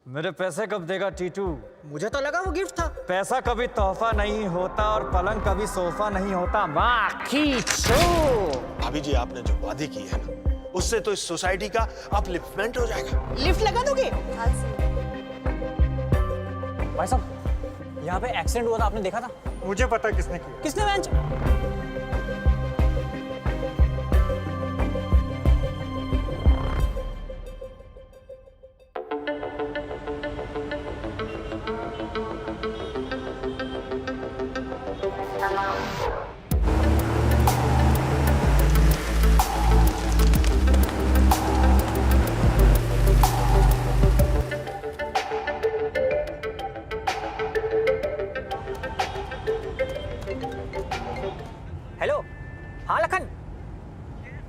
मेरे पैसे कब देगा टीटू? मुझे तो लगा वो गिफ्ट था। पैसा कभी तोहफा नहीं होता और पलंग कभी सोफा नहीं होता। माँ खींचो। भाभी जी, आपने जो वादे की है ना, उससे तो इस सोसाइटी का अपलिफ्टमेंट हो जाएगा। लिफ्ट लगा दोगे? भाई साहब, यहाँ पे एक्सीडेंट हुआ था, आपने देखा था? मुझे पता किसने किया। किसने बेंच? हेलो, हाँ लखन।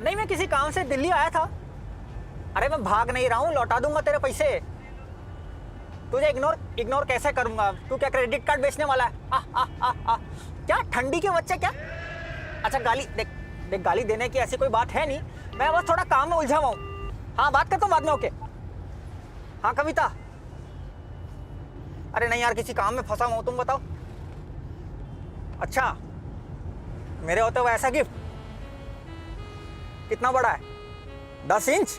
नहीं, मैं किसी काम से दिल्ली आया था। अरे मैं भाग नहीं रहा हूँ, लौटा दूंगा तेरे पैसे। तुझे इग्नोर कैसे करूंगा? तू क्या क्रेडिट कार्ड बेचने वाला है? क्या ठंडी के बच्चे क्या? अच्छा गाली देख, गाली देने की ऐसी कोई बात है नहीं। मैं बस थोड़ा काम में उलझा हुआ हूँ। हाँ, बात करता हूँ बाद में। ओके। हाँ कविता। अरे नहीं यार, किसी काम में फंसा हूँ, तुम बताओ। अच्छा, मेरे होते हुए ऐसा गिफ्ट कितना बड़ा है? 10 इंच?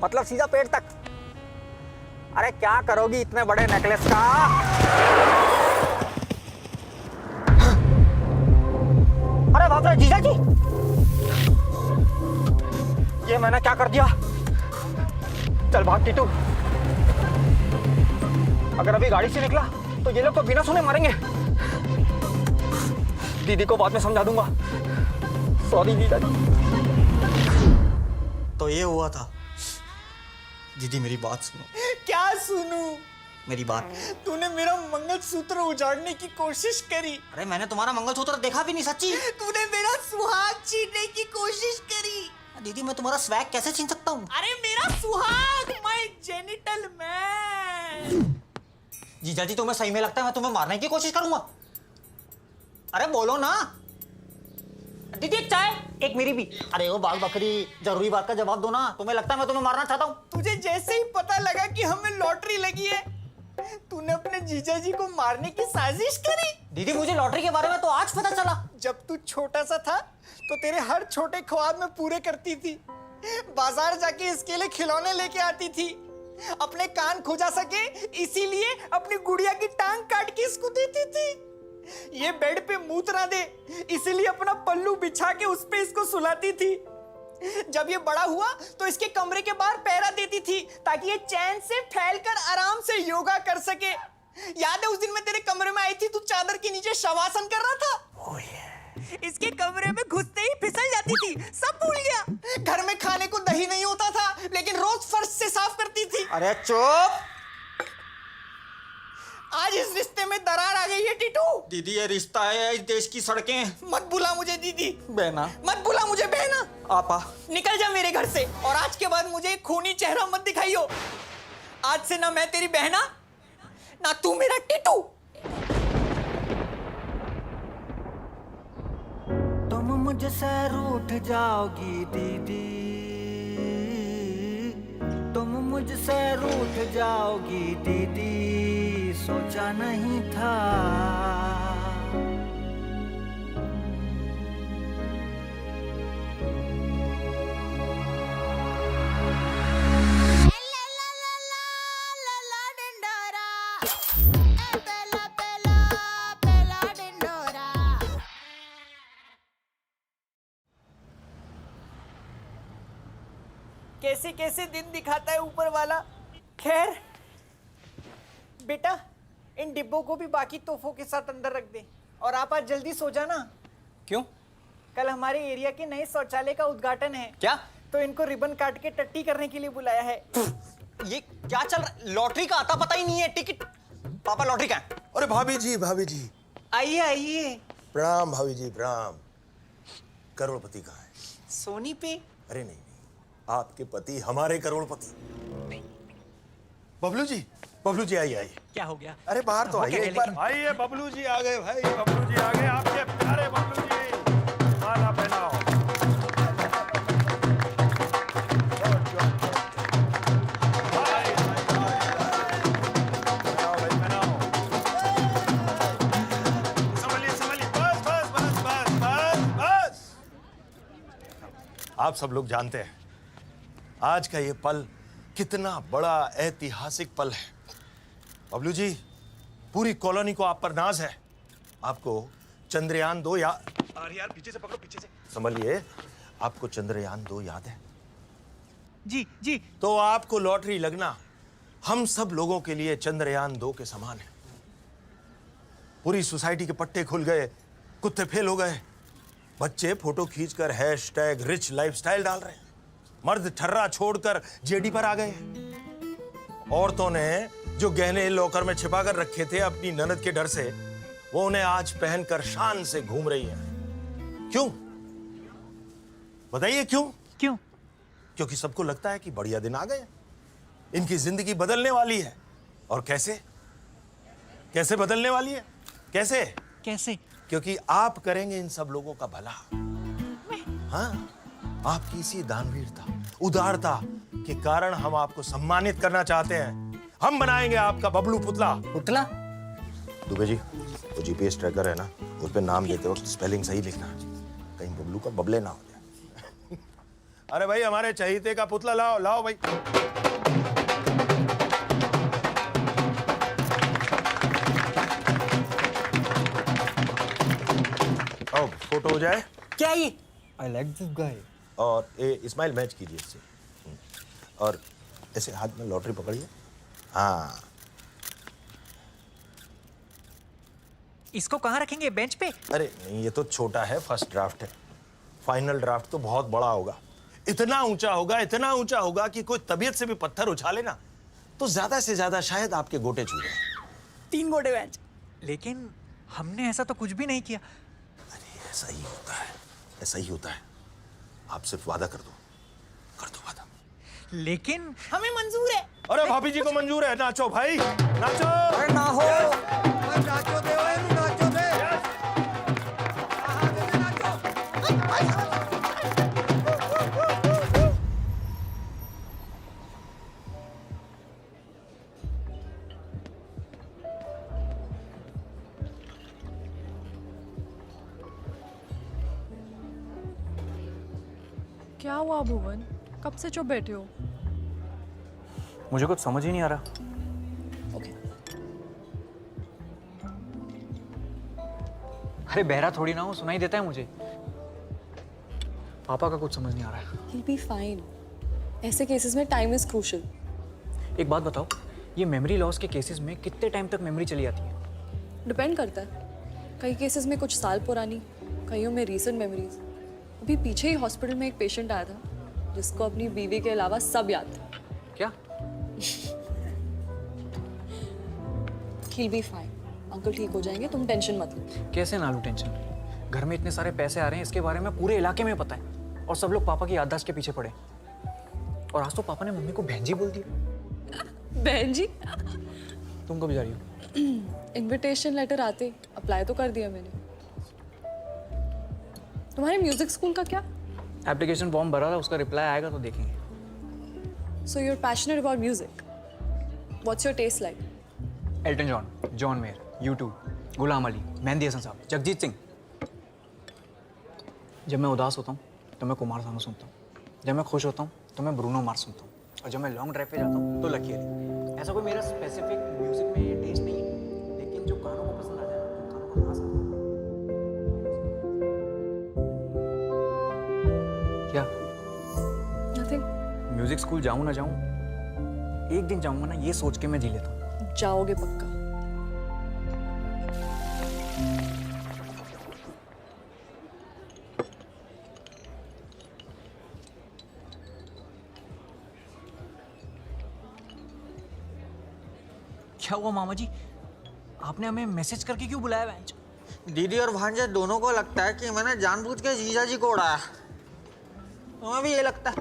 मतलब सीधा पेट तक? अरे क्या करोगी इतने बड़े नेकलेस का? अरे बाप रे जीजा जी, ये मैंने क्या कर दिया? चल भाग टीटू। अगर अभी गाड़ी से निकला तो ये लोग तो बिना सुने मारेंगे। दीदी को बाद में समझा दूंगा। सॉरी जीजा जी। तो ये हुआ था। दीदी मेरी बात सुनो। क्या सुनूं? मेरी बात। तूने मेरा मंगलसूत्र उजाड़ने की कोशिश करी। अरे मैंने तुम्हारा मंगलसूत्र देखा भी नहीं, सच्ची। तूने मेरा सुहाग छीनने की कोशिश करी। दीदी मैं तुम्हारा स्वैग कैसे छीन सकता हूँ? अरे मेरा सुहाग, माय जेनिटल मैन। जीजा जी तुम्हें सही में लगता है मैं तुम्हें मारने की कोशिश करूंगा? अरे बोलो ना। दीदी एक चाय, एक मेरी भी। अरे वो बाल बकरी, जरूरी बात का जवाब दो ना। तुम्हें लगता है मैं तुम्हें मारना चाहता हूँ? तुझे जैसे ही पता लगा कि हमें लॉटरी लगी है, तूने अपने जीजा जी को मारने की साजिश करी। दीदी मुझे लॉटरी के बारे में तो आज पता चला। जब तू छोटा सा था तो तेरे हर छोटे ख्वाब में पूरे करती थी। बाजार जाके इसके लिए खिलौने लेके आती थी। अपने कान खुजा सके इसीलिए अपनी गुड़िया की टांग काट के इसको देती थी। ये बेड पे मूत ना दे इसीलिए अपना पल्लू बिछा के उस पे इसको सुलाती थी। जब ये बड़ा हुआ तो इसके कमरे के बाहर पैरा देती थी ताकि ये चैन से फैलकर आराम से योगा कर सके। याद है उस दिन मैं तेरे कमरे में आई थी, तू चादर के नीचे शवासन कर रहा था। इसके कमरे में घुसते ही फिसल जाती थी, सब भूल गया। घर में खाने को दही नहीं होता था लेकिन रोज फर्श से साफ करती थी। अरे चुप। आज इस रिश्ते में दरार आ गई है टीटू। दीदी ये रिश्ता है, इस देश की सड़कें। मत बुला मुझे दीदी। बहना। मत बुला मुझे बहना। आपा। निकल जा मेरे घर से और आज के बाद मुझे एक खूनी चेहरा मत दिखाइयो। आज से ना मैं तेरी बहना ना तू मेरा टीटू। तुम मुझसे रूठ जाओगी दीदी, तुम मुझसे रूठ जाओगी दीदी, सोचा नहीं था। कैसे कैसे दिन दिखाता है ऊपर वाला। खैर बेटा, इन डिब्बों को भी बाकी तोहफों के साथ अंदर रख दे और आप आज जल्दी सो जाना। क्यों? कल हमारे एरिया के नए शौचालय का उद्घाटन है। क्या? तो इनको रिबन काट के टट्टी करने के लिए बुलाया है। ये क्या चल रहा है? लॉटरी का आता पता ही नहीं है। टिकट पापा, लॉटरी का है? अरे भाभी जी आइए आइए। प्रणाम। भाभी जी प्रणाम। करोड़पति कहाँ है? सोनी पे। अरे नहीं, आपके पति हमारे करोड़पति। बबलू जी आइए। क्या हो गया? अरे बाहर तो आइए एक बार। आइए, बबलू जी आ गए भाई। बबलू जी आ गए, आपके प्यारे बबलू जी। माला पहनाओ। हाय, हाय। आप सब लोग जानते हैं आज का ये पल कितना बड़ा ऐतिहासिक पल है। बबलू जी, पूरी कॉलोनी को आप पर नाज है। आपको चंद्रयान 2 अरे यार पीछे से पकड़ो, पीछे से संभलिए। आपको चंद्रयान 2 याद है? जी जी। तो आपको लॉटरी लगना हम सब लोगों के लिए चंद्रयान 2 के समान है। पूरी सोसाइटी के पट्टे खुल गए, कुत्ते फेल हो गए, बच्चे फोटो खींचकर हैशटैग रिच लाइफस्टाइल डाल रहे हैं, मर्द ठर्रा छोड़कर जेडी पर आ गए हैं। औरतों ने जो गहने लॉकर में छिपा कर रखे थे अपनी ननद के डर से, वो उन्हें आज पहनकर शान से घूम रही हैं। क्यों बताइए क्यों? क्यों? क्योंकि सबको लगता है कि बढ़िया दिन आ गए, इनकी जिंदगी बदलने वाली है। और कैसे कैसे बदलने वाली है? कैसे कैसे? क्योंकि आप करेंगे इन सब लोगों का भला। हाँ, आपकी इसी दानवीरता, उदारता के कारण हम आपको सम्मानित करना चाहते हैं। हम बनाएंगे आपका बबलू पुतला। पुतला? दुबे जी, वो जीपीएस ट्रैकर है ना, उस पे नाम देते वक्त स्पेलिंग सही लिखना, कहीं बबलू का बबले ना हो जाए। अरे भाई, हमारे चहीते का पुतला लाओ, लाओ भाई। आओ, फोटो हो जाए। क्या ये? I like this guy. और स्माइल मैच कीजिए इससे। और ऐसे हाथ में लॉटरी पकड़िए। हाँ, इसको कहाँ रखेंगे? बेंच पे? अरे नहीं, ये तो छोटा है, फर्स्ट ड्राफ्ट है। फाइनल ड्राफ्ट तो बहुत बड़ा होगा, इतना ऊंचा होगा, इतना ऊंचा होगा कि कोई तबीयत से भी पत्थर उछाले ना तो ज्यादा से ज्यादा शायद आपके गोटे छू जाए। 3 गोटे बेंच। लेकिन हमने ऐसा तो कुछ भी नहीं किया। अरे ऐसा ही होता है, ऐसा ही होता है। आप सिर्फ वादा कर दो वादा। लेकिन हमें मंजूर है। अरे भाभी जी को मंजूर है, नाचो भाई, नाचो। अरे ना हो। नाचो दे, नाचो दे। क्या हुआ भुवन? कब से चुप बैठे हो? मुझे कुछ समझ ही नहीं आ रहा। ओके। अरे बहरा थोड़ी ना हूँ, सुनाई देता है मुझे। पापा का कुछ समझ नहीं आ रहा है। He'll be fine. ऐसे केसेस में टाइम इज क्रूशियल। एक बात बताओ, ये मेमोरी लॉस के केसेस में कितने टाइम तक मेमोरी चली जाती है? डिपेंड करता है। कई केसेस में कुछ साल पुरानी, कईयों में रीसेंट मेमोरीज। अभी पीछे ही हॉस्पिटल में एक पेशेंट आया था जिसको अपनी बीवी के अलावा सब याद था। क्या? He'll be fine. अंकल ठीक हो जाएंगे, तुम टेंशन मत लो। कैसे ना लूं टेंशन? घर में इतने सारे पैसे आ रहे हैं, इसके बारे में पूरे इलाके में पता है, और सब लोग पापा की याददाश्त के पीछे पड़े। और आज तो पापा ने मम्मी को बहन जी बोल दिया। बहन जी? तुम कब जा रही हो? इनविटेशन लेटर आते अप्लाई तो कर दिया मैंने। तुम्हारे म्यूजिक स्कूल का क्या? एप्लीकेशन फॉर्म भरा था, उसका रिप्लाई आएगा तो देखेंगे। So you're passionate about music. What's your taste like? Elton John, John Mayer, U2, Ghulam Ali, Mehdi Hassan sahab, Jagjit Singh. जब मैं उदास होता हूँ तो मैं कुमार सानू सुनता हूँ, जब मैं खुश होता हूँ तो मैं ब्रूनो मार्स सुनता हूँ, और जब मैं लॉन्ग ड्राइव पे जाता हूँ तो लकी अली। ऐसा कोई मेरा स्पेसिफिक म्यूजिक में टेस्ट नहीं है, लेकिन जो कानों को पसंद आ जाए ना, कानों को रास आता है। क्या? Nothing. म्यूजिक स्कूल जाऊँ ना जाऊँ, एक दिन जाऊँगा ना, ये सोच के मैं जी लेता हूँ। जाओगे पक्का? क्या हुआ मामा जी? आपने हमें मैसेज करके क्यों बुलाया बेंच? दीदी और भांजे दोनों को लगता है कि मैंने जानबूझ के जीजा जी को उड़ाया। तुम्हें भी ये लगता है?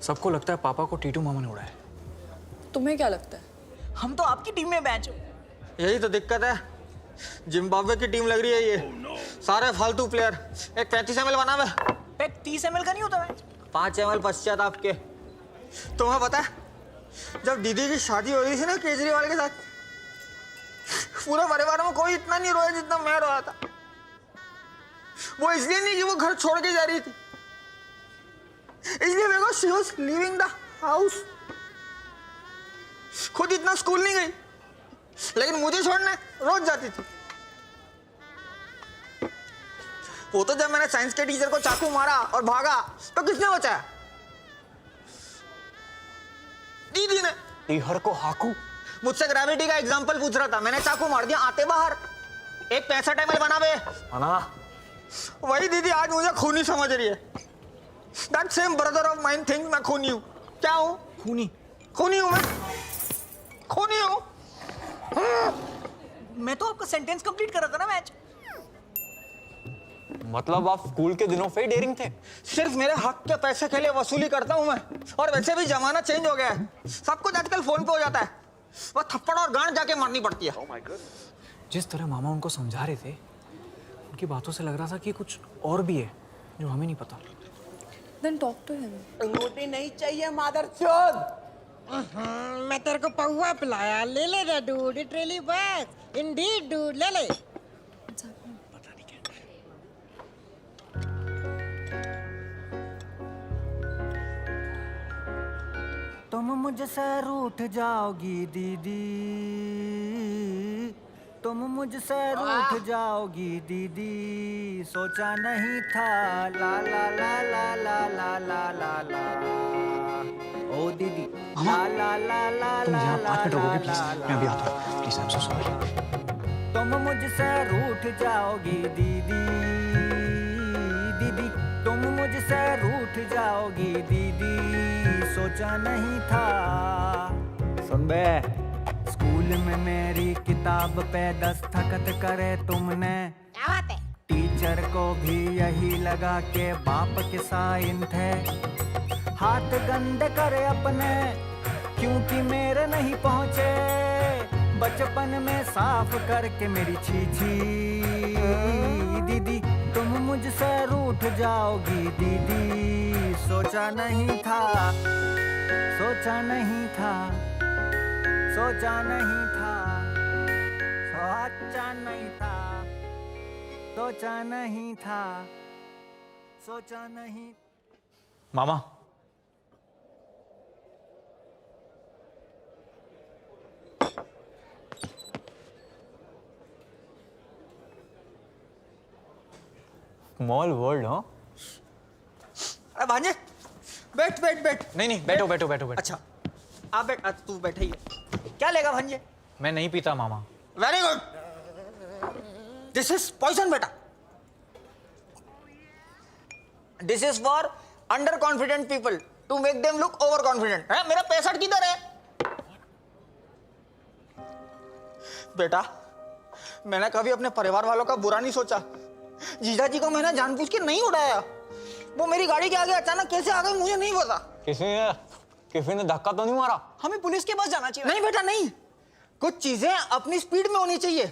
सबको लगता है पापा को टीटू मामा ने उड़ाया। तुम्हें क्या लगता है? हम तो आपकी टीम में बेंच हो। यही तो दिक्कत है, जिम्बाब्वे की टीम लग रही है ये। सारे फालतू प्लेयर। एक 35 ml बना हुआ है। पैक 30 ml का नहीं होता बेंच? 5 ml पश्चात आपके। तुम्हें पता है, जब दीदी की शादी हो रही थी ना केजरीवाल के साथ, पूरे परिवार में कोई इतना नहीं रोया जितना मैं रोया था। वो इसलिए नहीं कि वो घर छोड़ के जा रही थी, इसलिए because she was leaving the house. खुद इतना स्कूल नहीं गई, लेकिन मुझे छोड़ने रोज जाती थी। वो तो जब मैंने साइंस के टीचर को चाकू मारा और भागा तो किसने बचाया? दीदी ने। टीहर को हाकू? मुझसे ग्रेविटी का एग्जांपल पूछ रहा था, मैंने चाकू मार दिया, आते बाहर। एक 65 ml बना बे। मना। वही दीदी आज मुझे खूनी समझ रही है। That same brother of mine thinks मैं खूनी हूँ। क्या हूँ? खूनी? खूनी हूँ मैं, खूनी हूँ। मैं तो आपका सेंटेंस कंप्लीट कर रहा था ना मैच। मतलब आप स्कूल के दिनों से ही डेयरिंग थे? सिर्फ मेरे हक के पैसे के लिए वसूली करता हूँ मैं। और वैसे भी जमाना चेंज हो गया है, सब कुछ आजकल फोन पे हो जाता है। वो थप्पड़ और गांड जाके मारनी पड़ती है। जिस तरह मामा उनको समझा रहे थे, उनकी बातों से लग रहा था कि कुछ और भी है जो हमें नहीं पता। Then talk to him. रोटी नहीं चाहिए मादरचोद। मैं तेरे को पौवा पिलाया, ले ले रे dude, it really works. Indeed dude, ले ले। What's happening? तुम मुझसे रूठ जाओगी दीदी, तुम मुझसे रूठ जाओगी दीदी, सोचा नहीं था। ला ला ला ला ला ला ला ला ला ओ दीदी। ला ला ला ला तुम ला यहाँ 5 मिनट रुकोगे प्लीज? ला मैं अभी आता हूँ। Please, I am so sorry. तुम मुझसे रूठ जाओगी दीदी, दीदी तुम मुझसे रूठ जाओगी दीदी, सोचा नहीं था। सुन बे, स्कूल में मेरी किताब पे दस्तखत करे तुमने, क्या बात है? टीचर को भी यही लगा के बाप के साइन थे। हाथ गंदे करे अपने क्योंकि मेरे नहीं पहुंचे, बचपन में साफ करके मेरी छीछी। दीदी तुम मुझसे रूठ जाओगी दीदी, सोचा नहीं था, सोचा नहीं था, सोचा नहीं था, सोचा नहीं था, सोचा नहीं था, सोचा नहीं। मामा, स्मॉल वर्ल्ड। हाँ, अरे भांजे, बैठ बैठ बैठ। नहीं नहीं, बैठो बैठो बैठो बैठो। अच्छा आप बैठ, तू बैठे ही है। क्या लेगा भांजे? मैं नहीं पीता मामा। Very good, this is poison बेटा। This is for under confident people to make them look over confident. है मेरा 65 किधर है बेटा? मैंने कभी अपने परिवार वालों का बुरा नहीं सोचा। जीजा जी को मैंने जानबूझ के नहीं उड़ाया। वो मेरी गाड़ी के आगे अचानक कैसे आ गई मुझे नहीं पता। किसी ने धक्का तो नहीं मारा? हमें पुलिस के पास जाना चाहिए। नहीं बेटा नहीं, कुछ चीजें अपनी स्पीड में होनी चाहिए,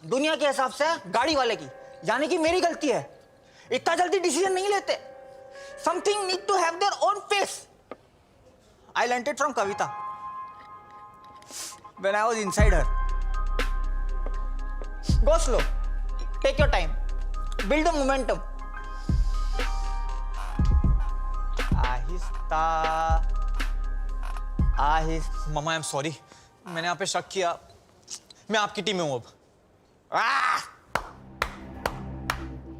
दुनिया के हिसाब से गाड़ी वाले की। यानी कि मेरी गलती है, इतना जल्दी डिसीजन नहीं लेते। Something need to have their own pace. I learned it from Kavita when I was inside her. Go slow, take your time, build the momentum. आहिस्ता आहिस्ता। मामा, आई एम सॉरी, मैंने आप पे शक किया। मैं आपकी टीम में हूं अब।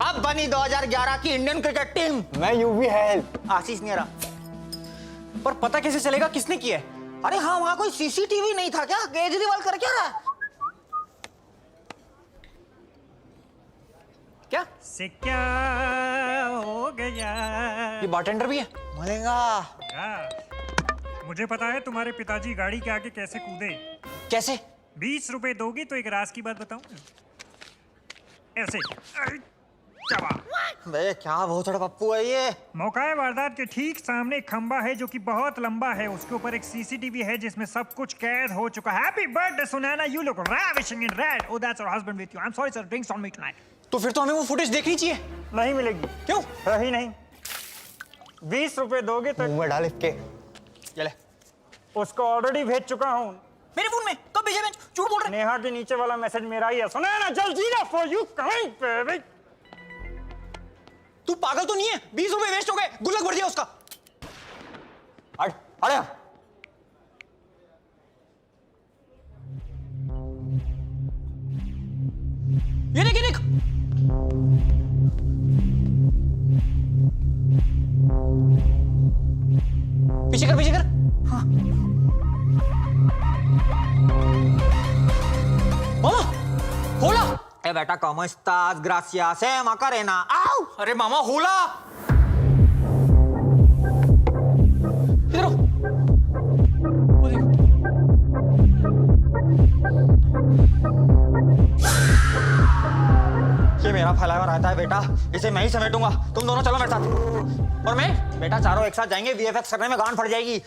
अब बनी 2011 की इंडियन क्रिकेट टीम। मैं यूवी हेल्प। आशीष नेहरा। पर पता कैसे चलेगा किसने किया है? अरे हाँ, वहां कोई सीसीटीवी नहीं था क्या? केजरीवाल कर क्या रहा है? क्या से क्या हो गया? ये बारटेंडर भी है? मलेगा। मुझे पता है तुम्हारे पिताजी गाड़ी के आगे कैसे कूदे। कैसे? 20 रुपए दोगी तो एक राज की बात बताऊं? ऐसे। चबा। बे क्या भोसड़ा पप्पू है ये? मौका वारदात के ठीक सामने एक खंबा है जो कि बहुत लंबा है। उसके ऊपर एक सीसीटीवी है जिसमें सब कुछ कैद हो चुका है। Happy birthday Sunaina, you look ravishing in red. Oh, that's our husband with you. I'm sorry sir, drinks on me tonight. तो फिर तो हमें वो फुटेज देखनी चाहिए। नहीं मिलेगी। क्यों? रही नहीं। 20 रुपए दोगे तो मुंह में डाल इसके। ये ले। उसको ऑलरेडी भेज चुका हूँ। मेरे फोन में कब भेजा? मैं झूठ बोल रहा है। नेहा के नीचे वाला मैसेज मेरा ही है। Sunaina जल्जीरा for you coming baby. तू पागल तो नहीं है? 20 रुपए वेस्ट हो गए, गुल्लक भर दिया उसका। हट हट यहाँ। ये देख, ये देख। पीछे कर, पीछे कर। हाँ। मामा, होला। ए बेटा, ¿cómo estás? Gracias, Macarena. ¡Au! अरे मामा, होला। इधर आओ। वो देख। ये मेरा फैलाया हुआ रहता है बेटा, इसे मैं ही समेटूंगा। तुम दोनों चलो मेरे साथ। और मैं बेटा, चारों एक साथ जाएंगे, वीएफएक्स करने में गांड फट जाएगी।